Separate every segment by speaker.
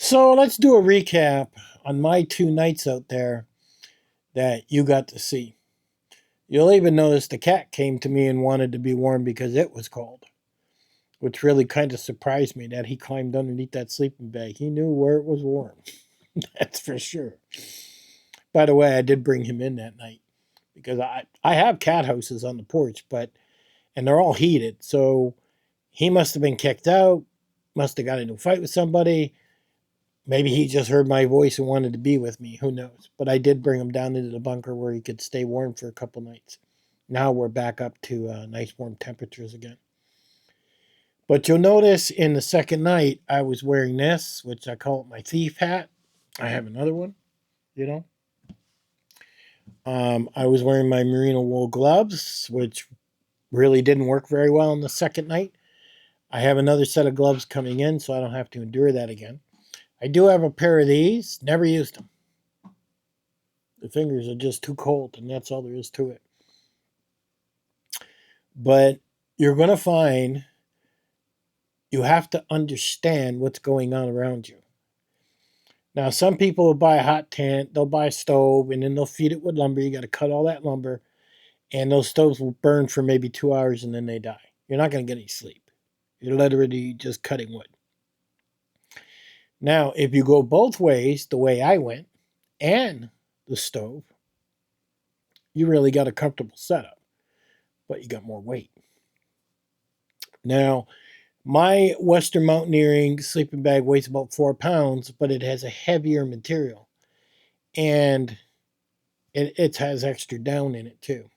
Speaker 1: So let's do a recap on my 2 nights out there that you got to see. You'll even notice the cat came to me and wanted to be warm because it was cold, which really kind of surprised me that he climbed underneath that sleeping bag. He knew where it was warm. That's for sure. By the way, I did bring him in that night because I have cat houses on the porch, and they're all heated. So he must have been kicked out, must have got into a fight with somebody. Maybe he just heard my voice and wanted to be with me. Who knows? But I did bring him down into the bunker where he could stay warm for a couple nights. Now we're back up to nice warm temperatures again. But you'll notice in the second night, I was wearing this, which I call it my thief hat. I have another one, you know. I was wearing my merino wool gloves, which really didn't work very well on the second night. I have another set of gloves coming in, so I don't have to endure that again. I do have a pair of these, never used them. The fingers are just too cold, and that's all there is to it. But you're going to find you have to understand what's going on around you. Now, some people will buy a hot tent, they'll buy a stove, and then they'll feed it with lumber. You got to cut all that lumber, and those stoves will burn for maybe 2 hours, and then they die. You're not going to get any sleep. You're literally just cutting wood. Now, if you go both ways, the way I went, and the stove, you really got a comfortable setup, but you got more weight. Now, my Western Mountaineering sleeping bag weighs about 4 pounds, but it has a heavier material. And it has extra down in it too.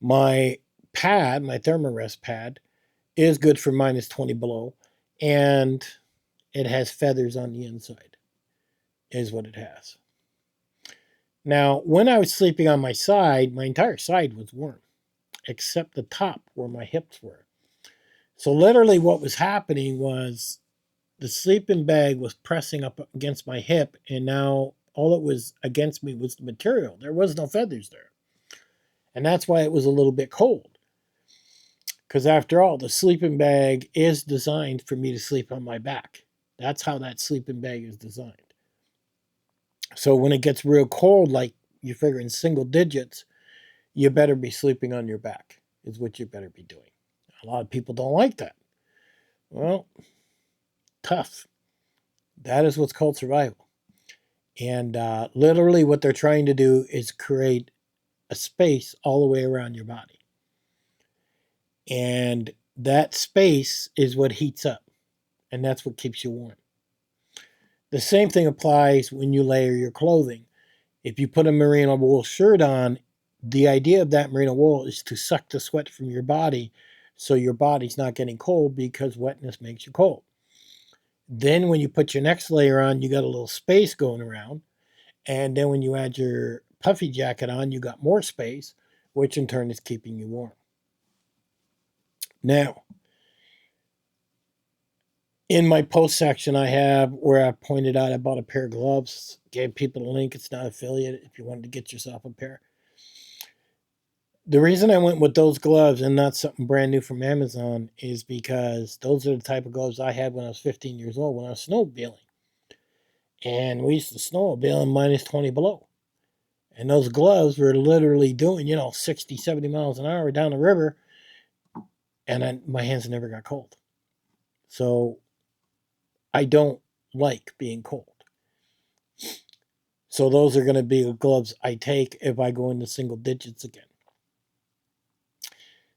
Speaker 1: My pad, my Thermarest pad, is good for minus 20 below. And it has feathers on the inside, is what it has. Now, when I was sleeping on my side, my entire side was warm, except the top where my hips were. So literally what was happening was the sleeping bag was pressing up against my hip, and now all that was against me was the material. There was no feathers there. And that's why it was a little bit cold. Because after all, the sleeping bag is designed for me to sleep on my back. That's how that sleeping bag is designed. So when it gets real cold, like you figure in single digits, you better be sleeping on your back, is what you better be doing. A lot of people don't like that. Well, tough. That is what's called survival. And literally, what they're trying to do is create a space all the way around your body. And that space is what heats up, and that's what keeps you warm. The same thing applies when you layer your clothing. If you put a merino wool shirt on, the idea of that merino wool is to suck the sweat from your body so your body's not getting cold because wetness makes you cold. Then when you put your next layer on, you got a little space going around. And then when you add your puffy jacket on, you got more space, which in turn is keeping you warm. Now, in my post section, I have where I pointed out I bought a pair of gloves, gave people a link. It's not affiliate if you wanted to get yourself a pair. The reason I went with those gloves and not something brand new from Amazon is because those are the type of gloves I had when I was 15 years old when I was snowmobiling. And we used to snowmobile in minus 20 below. And those gloves were literally doing, 60, 70 miles an hour down the river. And my hands never got cold. So I don't like being cold. So those are going to be the gloves I take if I go into single digits again.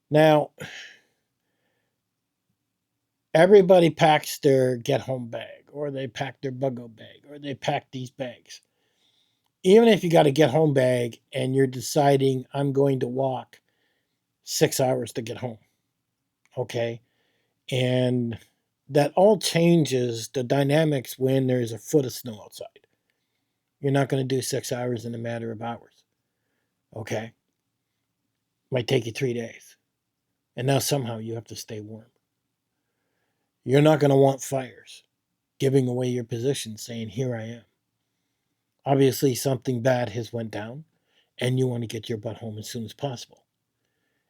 Speaker 1: Now, everybody packs their get-home bag, or they pack their bug-out bag, or they pack these bags. Even if you got a get-home bag and you're deciding I'm going to walk 6 hours to get home, okay? And that all changes the dynamics when there's a foot of snow outside. You're not going to do 6 hours in a matter of hours, okay? Might take you 3 days. And now somehow you have to stay warm. You're not going to want fires giving away your position saying, here I am. Obviously, something bad has went down, and you want to get your butt home as soon as possible.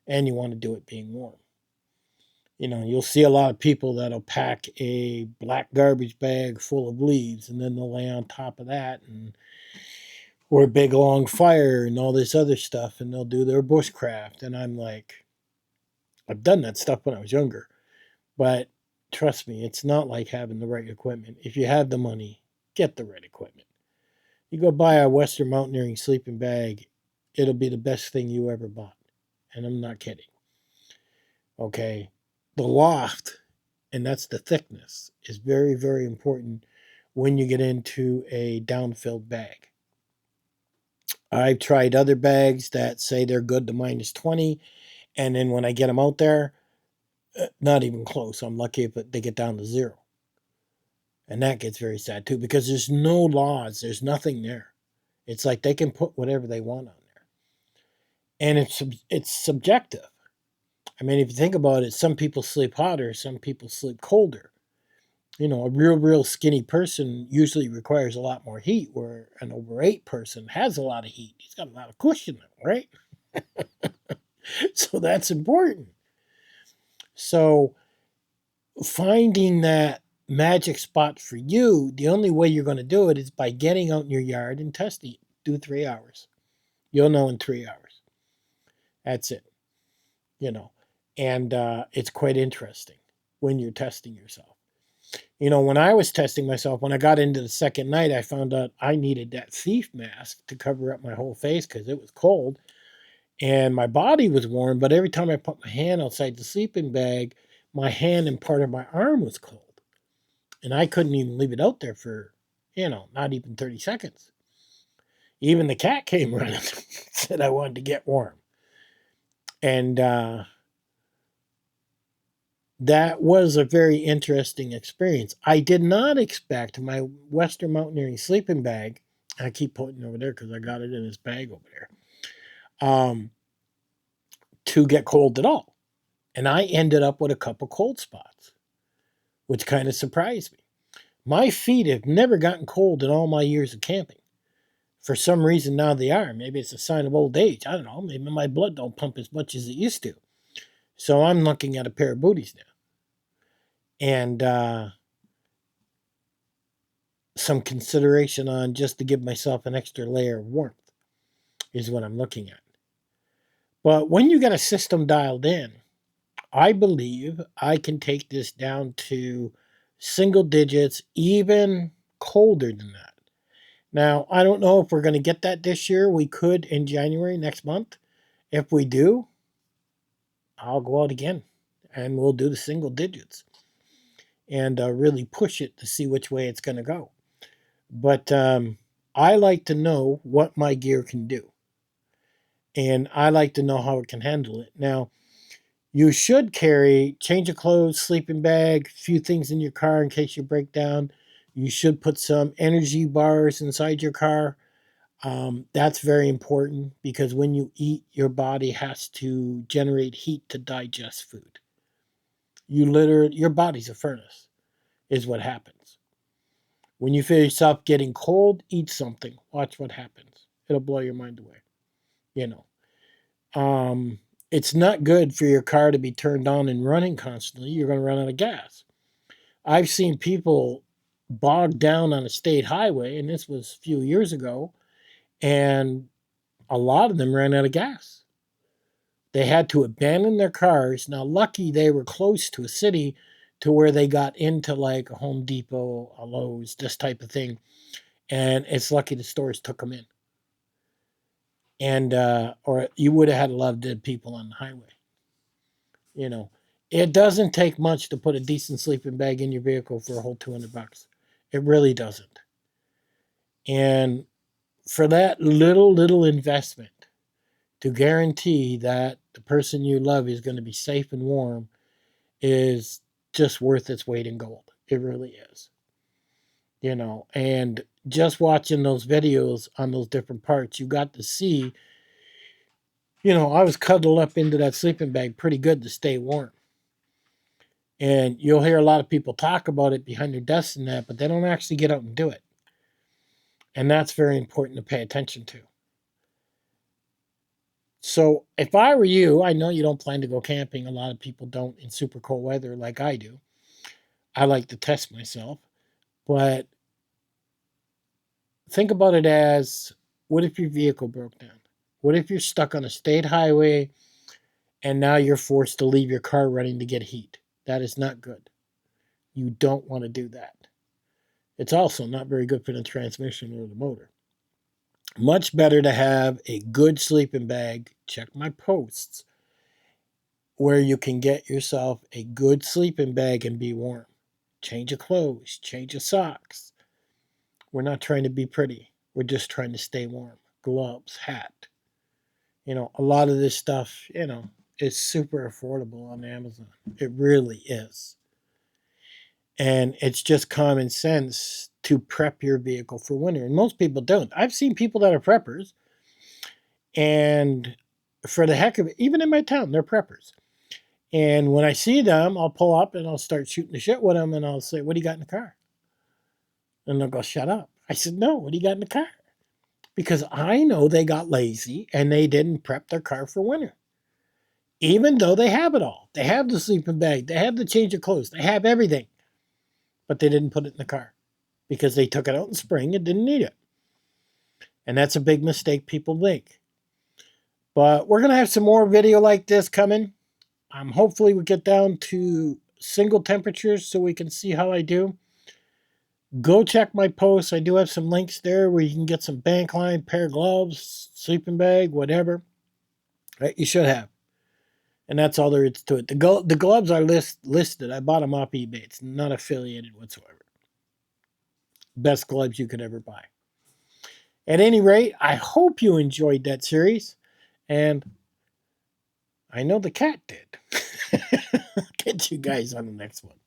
Speaker 1: And you want to do it being warm. You know, you'll see a lot of people that'll pack a black garbage bag full of leaves and then they'll lay on top of that and or a big long fire and all this other stuff and they'll do their bushcraft. And I'm like, I've done that stuff when I was younger. But trust me, it's not like having the right equipment. If you have the money, get the right equipment. You go buy a Western Mountaineering sleeping bag, it'll be the best thing you ever bought. And I'm not kidding. Okay. The loft, and that's the thickness, is very, very important when you get into a down-filled bag. I've tried other bags that say they're good to minus 20, and then when I get them out there, not even close. I'm lucky if they get down to 0. And that gets very sad too because there's no laws, there's nothing there. It's like they can put whatever they want on there. And it's subjective. I mean, if you think about it, some people sleep hotter, some people sleep colder. You know, a real skinny person usually requires a lot more heat, where an overweight person has a lot of heat. He's got a lot of cushion, right? So that's important. So finding that magic spot for you, the only way you're going to do it is by getting out in your yard and testing it. Do 3 hours. You'll know in 3 hours. That's it. You know, and it's quite interesting when you're testing yourself. You know, when I was testing myself, when I got into the second night, I found out I needed that thief mask to cover up my whole face because it was cold and my body was warm. But every time I put my hand outside the sleeping bag, my hand and part of my arm was cold. And I couldn't even leave it out there for, not even 30 seconds. Even the cat came running, said I wanted to get warm. And that was a very interesting experience. I did not expect my Western Mountaineering sleeping bag, I keep putting it over there because I got it in this bag over there, to get cold at all. And I ended up with a couple cold spots, which kind of surprised me. My feet have never gotten cold in all my years of camping. For some reason now they are. Maybe it's a sign of old age. I don't know. Maybe my blood don't pump as much as it used to. So I'm looking at a pair of booties now. And some consideration on just to give myself an extra layer of warmth is what I'm looking at. But when you get a system dialed in, I believe I can take this down to single digits, even colder than that. Now, I don't know if we're going to get that this year. We could in January next month. If we do, I'll go out again and we'll do the single digits and really push it to see which way it's going to go. But I like to know what my gear can do. And I like to know how it can handle it. Now, you should carry change of clothes, sleeping bag, a few things in your car in case you break down. You should put some energy bars inside your car. That's very important because when you eat, your body has to generate heat to digest food. Your body's a furnace, is what happens. When you feel yourself getting cold, eat something. Watch what happens. It'll blow your mind away. You know, it's not good for your car to be turned on and running constantly. You're going to run out of gas. I've seen people bogged down on a state highway, and this was a few years ago, and a lot of them ran out of gas. They had to abandon their cars. Now, lucky they were close to a city to where they got into like a Home Depot, a Lowe's, this type of thing. And it's lucky the stores took them in. And, or you would have had a lot of dead people on the highway. You know, it doesn't take much to put a decent sleeping bag in your vehicle for a whole $200. It really doesn't. And for that little investment, to guarantee that the person you love is going to be safe and warm is just worth its weight in gold. It really is. You know, and just watching those videos on those different parts, you got to see, I was cuddled up into that sleeping bag pretty good to stay warm. And you'll hear a lot of people talk about it behind their desks and that, but they don't actually get out and do it. And that's very important to pay attention to. So if I were you, I know you don't plan to go camping. A lot of people don't in super cold weather like I do. I like to test myself. But think about it as, what if your vehicle broke down? What if you're stuck on a state highway and now you're forced to leave your car running to get heat? That is not good. You don't want to do that. It's also not very good for the transmission or the motor. Much better to have a good sleeping bag. Check my posts where you can get yourself a good sleeping bag and be warm. Change your clothes, change your socks. We're not trying to be pretty. We're just trying to stay warm. Gloves, hat. A lot of this stuff, is super affordable on Amazon. It really is. And it's just common sense to prep your vehicle for winter. And most people don't. I've seen people that are preppers, and for the heck of it, even in my town, they're preppers. And when I see them, I'll pull up and I'll start shooting the shit with them, and I'll say, "What do you got in the car?" And they'll go, "Shut up." I said, "No, what do you got in the car?" Because I know they got lazy and they didn't prep their car for winter. Even though they have it all. They have the sleeping bag, they have the change of clothes, they have everything. But they didn't put it in the car because they took it out in spring and didn't need it. And that's a big mistake people make. But we're going to have some more video like this coming. Hopefully we get down to single temperatures so we can see how I do. Go check my posts. I do have some links there where you can get some bank line, pair of gloves, sleeping bag, whatever. Right, you should have. And that's all there is to it. The gloves are listed. I bought them off eBay. It's not affiliated whatsoever. Best gloves you could ever buy. At any rate, I hope you enjoyed that series. And I know the cat did. Catch you guys on the next one.